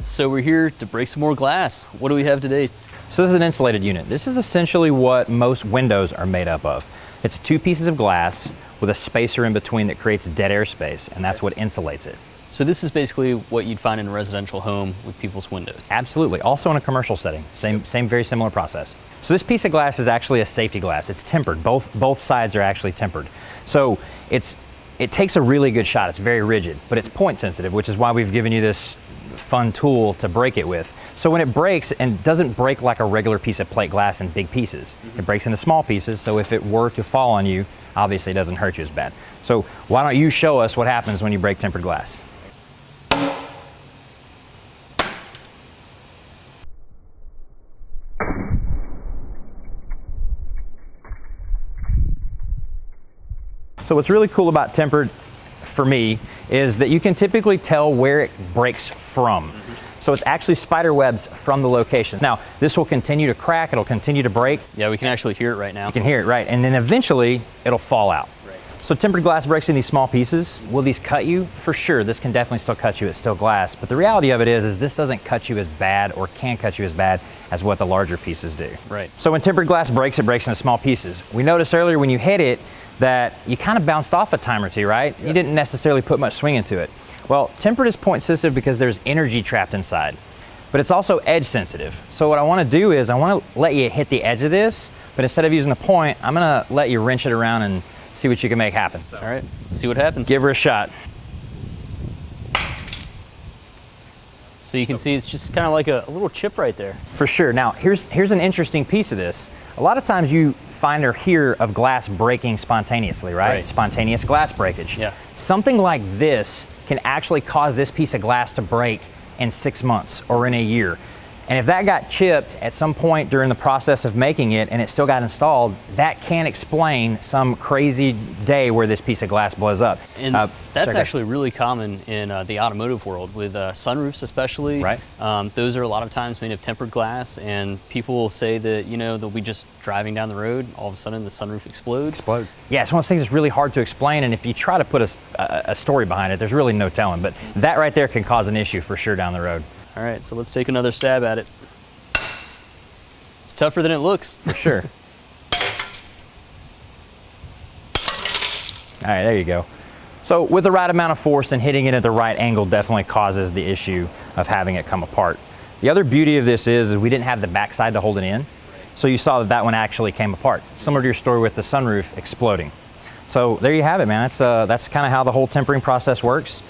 So we're here to break some more glass. What do we have today? So this is an insulated unit. This is essentially what most windows are made up of. It's two pieces of glass with a spacer in between that creates dead air space, and that's what insulates it. So this is basically what you'd find in a residential home with people's windows. Absolutely. Also in a commercial setting. Same very similar process. So this piece of glass is actually a safety glass. It's tempered. Both sides are actually tempered. So it takes a really good shot. It's very rigid, but it's point sensitive, which is why we've given you this fun tool to break it with. So when it breaks, and doesn't break like a regular piece of plate glass in big pieces, it breaks into small pieces, so if it were to fall on you, obviously it doesn't hurt you as bad. So why don't you show us what happens when you break tempered glass? So what's really cool about tempered, for me, is that you can typically tell where it breaks from. So it's actually spider webs from the location. Now, this will continue to crack, it'll continue to break. Yeah, we can actually hear it right now. You can hear it, right? And then eventually, it'll fall out. Right. So tempered glass breaks in these small pieces. Will these cut you? For sure, this can definitely still cut you, it's still glass. But the reality of it is this doesn't cut you as bad, or can cut you as bad, as what the larger pieces do. Right. So when tempered glass breaks, it breaks into small pieces. We noticed earlier when you hit it, that you kind of bounced off a time or two, right? Yeah. You didn't necessarily put much swing into it. Well, tempered is point sensitive because there's energy trapped inside, but it's also edge sensitive. So what I want to do is I want to let you hit the edge of this, but instead of using a point, I'm going to let you wrench it around and see what you can make happen. All right, let's see what happens. Give her a shot. So you can see it's just kind of like a little chip right there. For sure. Now, here's an interesting piece of this. A lot of times you find or hear of glass breaking spontaneously, right? Spontaneous glass breakage. Yeah. Something like this can actually cause this piece of glass to break in 6 months or in a year. And if that got chipped at some point during the process of making it and it still got installed, that can explain some crazy day where this piece of glass blows up. And that's actually really common in the automotive world with sunroofs especially. Right. Those are a lot of times made of tempered glass, and people will say that, you know, they'll be just driving down the road, all of a sudden the sunroof explodes. Yeah, it's one of those things that's really hard to explain, and if you try to put a story behind it, there's really no telling, but that right there can cause an issue for sure down the road. All right, so let's take another stab at it. It's tougher than it looks. For sure. All right, there you go. So with the right amount of force and hitting it at the right angle definitely causes the issue of having it come apart. The other beauty of this is we didn't have the backside to hold it in. So you saw that one actually came apart, similar to your story with the sunroof exploding. So there you have it, man. That's kind of how the whole tempering process works.